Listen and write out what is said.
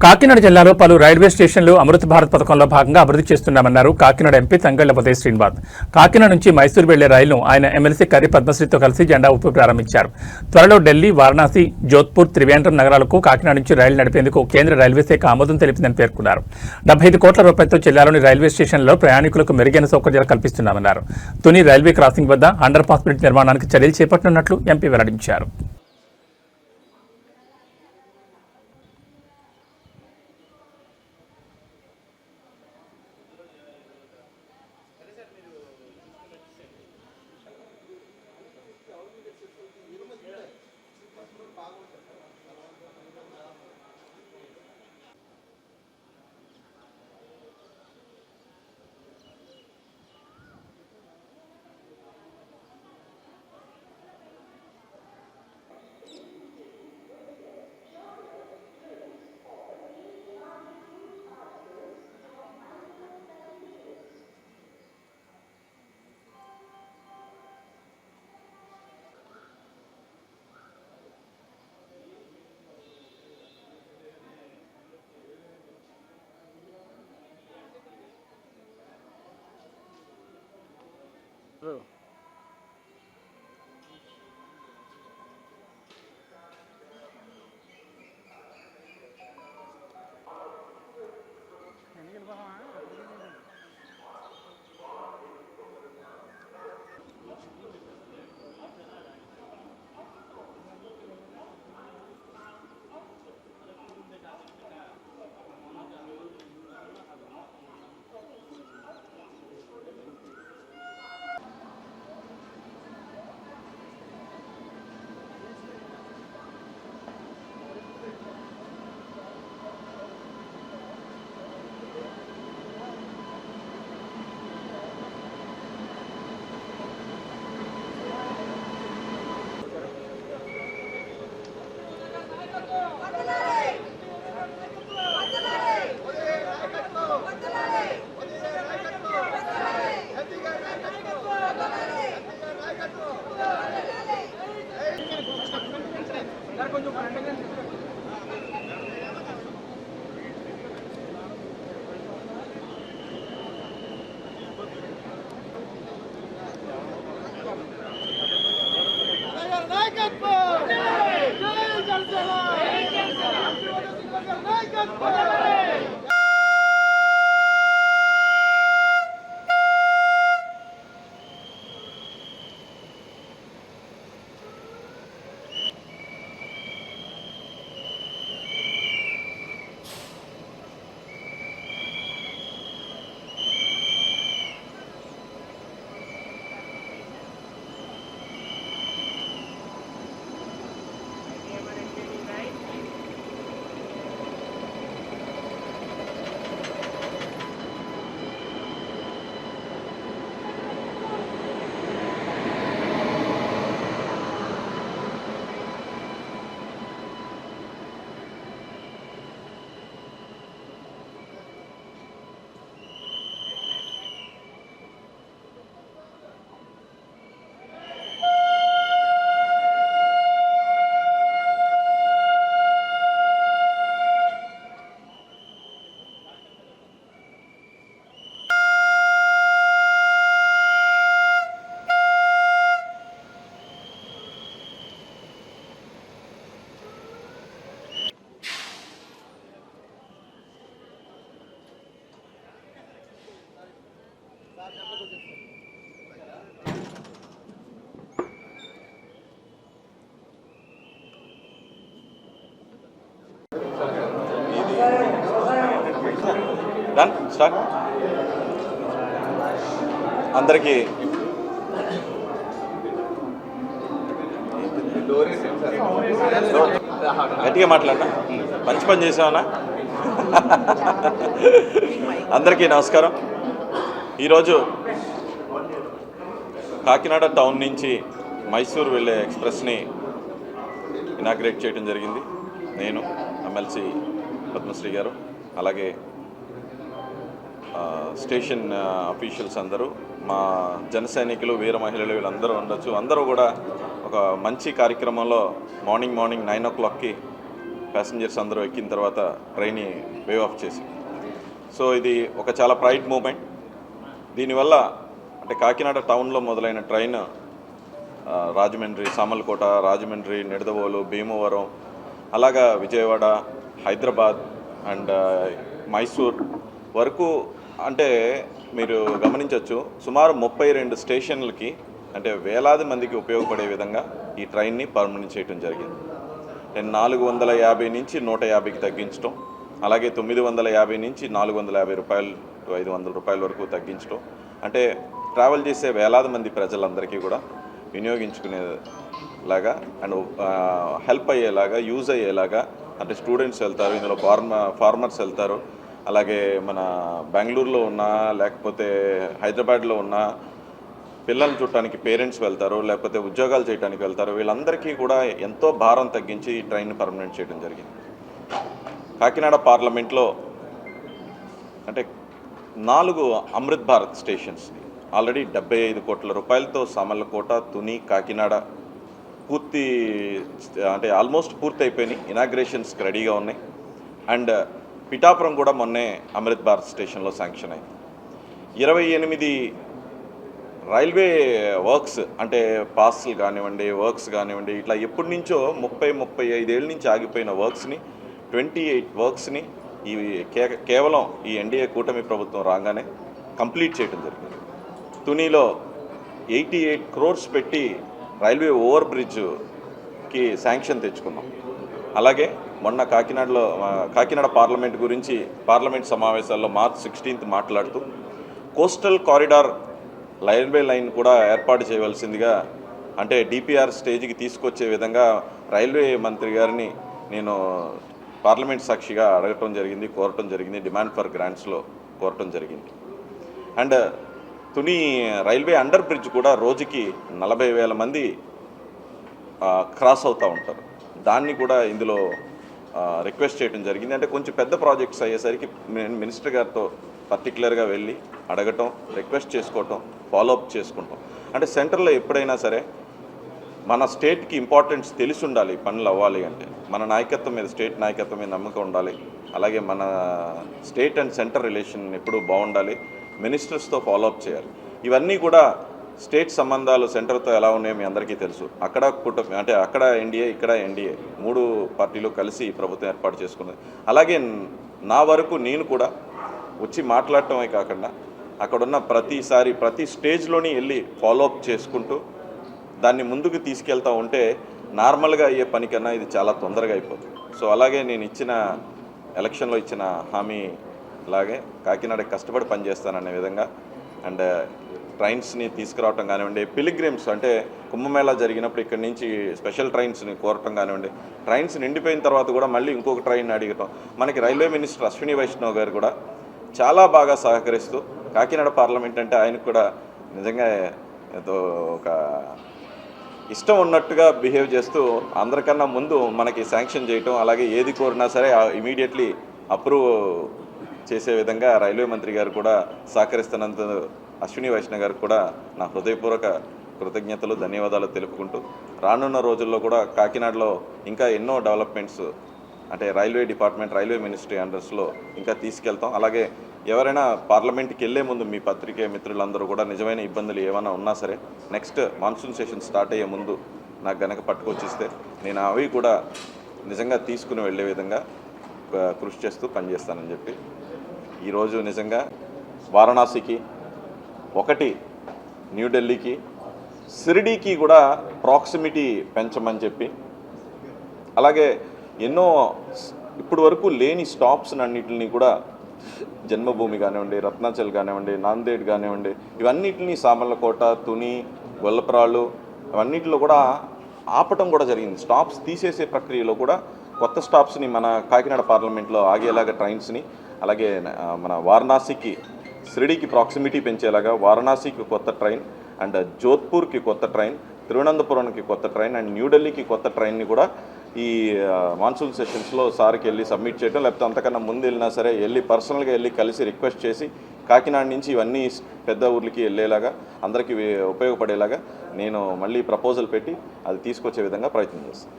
కాకినాడ జిల్లాలో పలు రైల్వే స్టేషన్లు అమృత భారత్ పథకంలో భాగంగా అభివృద్ధి చేస్తున్నామన్నారు కాకినాడ ఎంపీ తంగళ్లపతి శ్రీనివాస్. కాకినాడ నుంచి మైసూరు వెళ్లే రైలును ఆయన ఎమ్మెల్సీ కర్రి పద్మశ్రీతో కలిసి జెండా ఊపి ప్రారంభించారు. త్వరలో ఢిల్లీ, వారణాసి, జోధ్పూర్, త్రివేంద్రం నగరాలకు కాకినాడ నుంచి రైలు నడిపేందుకు కేంద్ర రైల్వే శాఖ ఆమోదం తెలిపిందని పేర్కొన్నారు. 75 కోట్ల రూపాయలతో జిల్లాలోని రైల్వే స్టేషన్లలో ప్రయాణికులకు మెరుగైన సౌకర్యాలు కల్పిస్తున్నామన్నారు. తుని రైల్వే క్రాసింగ్ వద్ద అండర్ పాస్ బ్రిడ్జ్ నిర్మాణానికి చర్యలు చేపట్టనున్నట్లు ఎంపీ వెల్లడించారు. అందరికీ గట్టిగా మాట్లాడనా, మంచి పని చేసామన్నా. అందరికీ నమస్కారం. ఈరోజు కాకినాడ టౌన్ నుంచి మైసూరు వెళ్ళే ఎక్స్ప్రెస్ని ఇనాగ్రేట్ చేయడం జరిగింది. నేను, ఎమ్మెల్సీ పద్మశ్రీ గారు, అలాగే స్టేషన్ అఫీషియల్స్ అందరూ, మా జన సైనికులు, వీర మహిళలు వీళ్ళందరూ ఉండొచ్చు. అందరూ కూడా ఒక మంచి కార్యక్రమంలో మార్నింగ్ 9 o'clockకి ప్యాసింజర్స్ అందరూ ఎక్కిన తర్వాత ట్రైన్ వేవ్ ఆఫ్ చేసి. సో ఇది ఒక చాలా ప్రైడ్ మూమెంట్. దీనివల్ల అంటే కాకినాడ టౌన్లో మొదలైన ట్రైన్ రాజమండ్రి, సామర్లకోట, రాజమండ్రి, నిడదవోలు, భీమవరం, అలాగా విజయవాడ, హైదరాబాద్ అండ్ మైసూర్ వరకు అంటే మీరు గమనించవచ్చు సుమారు 32 స్టేషన్లకి అంటే వేలాది మందికి ఉపయోగపడే విధంగా ఈ ట్రైన్ని పర్మనెంట్ చేయడం జరిగింది. 450 నుంచి 150కి తగ్గించడం, అలాగే 950 నుంచి 450 రూపాయలు 500 రూపాయల వరకు తగ్గించడం, అంటే ట్రావెల్ చేసే వేలాది మంది ప్రజలందరికీ కూడా వినియోగించుకునేలాగా అండ్ హెల్ప్ అయ్యేలాగా, యూజ్ అయ్యేలాగా. అంటే స్టూడెంట్స్ వెళ్తారు, ఇందులో ఫార్మర్స్ వెళ్తారు, అలాగే మన బెంగళూరులో ఉన్న లేకపోతే హైదరాబాద్లో ఉన్న పిల్లల్ని చూడటానికి పేరెంట్స్ వెళ్తారు, లేకపోతే ఉద్యోగాలు చేయడానికి వెళ్తారు. వీళ్ళందరికీ కూడా ఎంతో భారం తగ్గించి ఈ ట్రైన్ పర్మనెంట్ చేయడం జరిగింది. కాకినాడ పార్లమెంట్లో అంటే 4 అమృత్ భారత్ స్టేషన్స్ ఆల్రెడీ 75 కోట్ల రూపాయలతో సామర్లకోట, తుని, కాకినాడ పూర్తి అంటే ఆల్మోస్ట్ పూర్తి అయిపోయినాయి. ఇనాగ్రేషన్స్కి రెడీగా ఉన్నాయి. అండ్ పిఠాపురం కూడా మొన్నే అమృత్ భారత్ స్టేషన్లో శాంక్షన్ అయింది. 28 రైల్వే వర్క్స్ అంటే పాస్లు కానివ్వండి, వర్క్స్ కానివ్వండి, ఇట్లా ఎప్పటి నుంచో 30-35 ఏళ్ళ నుంచి ఆగిపోయిన వర్క్స్ని 28 వర్క్స్ని ఈ కేవలం ఈ ఎన్డీఏ కూటమి ప్రభుత్వం రాగానే కంప్లీట్ చేయడం జరిగింది. తునిలో 88 crores పెట్టి రైల్వే ఓవర్ బ్రిడ్జ్కి శాంక్షన్ తెచ్చుకున్నాం. అలాగే మొన్న కాకినాడ పార్లమెంట్ గురించి పార్లమెంట్ సమావేశాల్లో March 16th మాట్లాడుతూ కోస్టల్ కారిడార్ రైల్వే లైన్ కూడా ఏర్పాటు చేయవలసిందిగా అంటే డిపిఆర్ స్టేజ్కి తీసుకొచ్చే విధంగా రైల్వే మంత్రి గారిని నేను పార్లమెంట్ సాక్షిగా అడగటం జరిగింది, కోరటం జరిగింది, డిమాండ్ ఫర్ గ్రాంట్స్లో కోరటం జరిగింది. And Tuni railway under bridge కూడా రోజుకి 40,000 మంది క్రాస్ అవుతూ ఉంటారు. దాన్ని కూడా ఇందులో రిక్వెస్ట్ చేయడం జరిగింది. అంటే కొంచెం పెద్ద ప్రాజెక్ట్స్ అయ్యేసరికి మినిస్టర్ గారితో పర్టికులర్గా వెళ్ళి అడగటం, రిక్వెస్ట్ చేసుకోవటం, ఫాలోఅప్ చేసుకుంటాం. అంటే సెంటర్లో ఎప్పుడైనా సరే మన స్టేట్కి ఇంపార్టెన్స్ తెలిసి ఉండాలి. పనులు అవ్వాలి అంటే మన నాయకత్వం మీద, స్టేట్ నాయకత్వం మీద నమ్మకం ఉండాలి. అలాగే మన స్టేట్ అండ్ సెంటర్ రిలేషన్ ఎప్పుడూ బాగుండాలి. మినిస్టర్స్తో ఫాలోఅప్ చేయాలి. ఇవన్నీ కూడా స్టేట్ సంబంధాలు సెంటర్తో ఎలా ఉన్నాయో మీ అందరికీ తెలుసు. అక్కడ కూటమి అంటే అక్కడ ఎన్డీఏ, ఇక్కడ ఎన్డీఏ 3 పార్టీలు కలిసి ప్రభుత్వం ఏర్పాటు చేసుకున్నది. అలాగే నా వరకు నేను కూడా వచ్చి మాట్లాడటమే కాకుండా అక్కడున్న ప్రతి స్టేజ్లోని వెళ్ళి ఫాలోఅప్ చేసుకుంటూ దాన్ని ముందుకు తీసుకెళ్తూ ఉంటే నార్మల్గా అయ్యే పని కన్నా ఇది చాలా తొందరగా అయిపోతుంది. సో అలాగే నేను ఎలక్షన్లో ఇచ్చిన హామీ లాగే కాకినాడకి కష్టపడి పనిచేస్తాననే విధంగా అండ్ ట్రైన్స్ని తీసుకురావటం కానివ్వండి, పిలిగ్రిమ్స్ అంటే కుంభమేళా జరిగినప్పుడు ఇక్కడి నుంచి స్పెషల్ ట్రైన్స్ని కోరటం కానివ్వండి, ట్రైన్స్ నిండిపోయిన తర్వాత కూడా మళ్ళీ ఇంకొక ట్రైన్ అడిగటం. మనకి రైల్వే మినిస్టర్ అశ్విని వైష్ణవ్ గారు కూడా చాలా బాగా సహకరిస్తూ కాకినాడ పార్లమెంట్ అంటే ఆయనకు కూడా నిజంగా ఏదో ఒక ఇష్టం ఉన్నట్టుగా బిహేవ్ చేస్తూ అందరికన్నా ముందు మనకి శాంక్షన్ చేయటం, అలాగే ఏది కోరినా సరే ఇమీడియట్లీ అప్రూవ్ చేసే విధంగా రైల్వే మంత్రి గారు కూడా సహకరిస్తున్నందుకు అశ్విని వైష్ణవ్ గారికి కూడా నా హృదయపూర్వక కృతజ్ఞతలు, ధన్యవాదాలు తెలుపుకుంటూ రానున్న రోజుల్లో కూడా కాకినాడలో ఇంకా ఎన్నో డెవలప్మెంట్స్ అంటే రైల్వే డిపార్ట్మెంట్, రైల్వే మినిస్ట్రీ అండర్స్లో ఇంకా తీసుకెళ్తాం. అలాగే ఎవరైనా పార్లమెంట్కి వెళ్ళే ముందు మీ పత్రికే మిత్రులందరూ కూడా నిజమైన ఇబ్బందులు ఏమైనా ఉన్నా సరే నెక్స్ట్ మాన్సూన్ సెషన్ స్టార్ట్ అయ్యే ముందు నాకు గనక పట్టుకొచ్చిస్తే నేను అవి కూడా నిజంగా తీసుకుని వెళ్ళే విధంగా కృషి చేస్తూ పనిచేస్తానని చెప్పి ఈరోజు నిజంగా వారణాసికి, 1 న్యూఢిల్లీకి, షిరిడీకి కూడా ప్రాక్సిమిటీ పెంచమని చెప్పి, అలాగే ఎన్నో ఇప్పుడు వరకు లేని స్టాప్స్ అన్నింటినీ కూడా జన్మభూమి కానివ్వండి, రత్నాచల్ కానివ్వండి, నాందేడ్ కానివ్వండి, ఇవన్నిటిని సామర్లకోట, తుని, గొల్లప్రాళ్ళు అవన్నిటిలో కూడా ఆపటం కూడా జరిగింది. స్టాప్స్ తీసేసే ప్రక్రియలో కూడా కొత్త స్టాప్స్ని మన కాకినాడ పార్లమెంట్లో ఆగేలాగా ట్రైన్స్ని, అలాగే మన వారణాసికి, షిరిడీకి ప్రాక్సిమిటీ పెంచేలాగా వారణాసికి కొత్త ట్రైన్ అండ్ జోధ్పూర్కి కొత్త ట్రైన్, తిరువనంతపురంకి కొత్త ట్రైన్ అండ్ న్యూఢిల్లీకి కొత్త ట్రైన్ని కూడా ఈ మాన్సూన్ సెషన్స్లో సార్కి వెళ్ళి సబ్మిట్ చేయడం, లేకపోతే అంతకన్నా ముందు వెళ్ళినా సరే వెళ్ళి పర్సనల్గా వెళ్ళి కలిసి రిక్వెస్ట్ చేసి కాకినాడ నుంచి ఇవన్నీ పెద్ద ఊర్లకి వెళ్ళేలాగా అందరికీ ఉపయోగపడేలాగా నేను మళ్ళీ ప్రపోజల్ పెట్టి అది తీసుకొచ్చే విధంగా ప్రయత్నం చేస్తాను.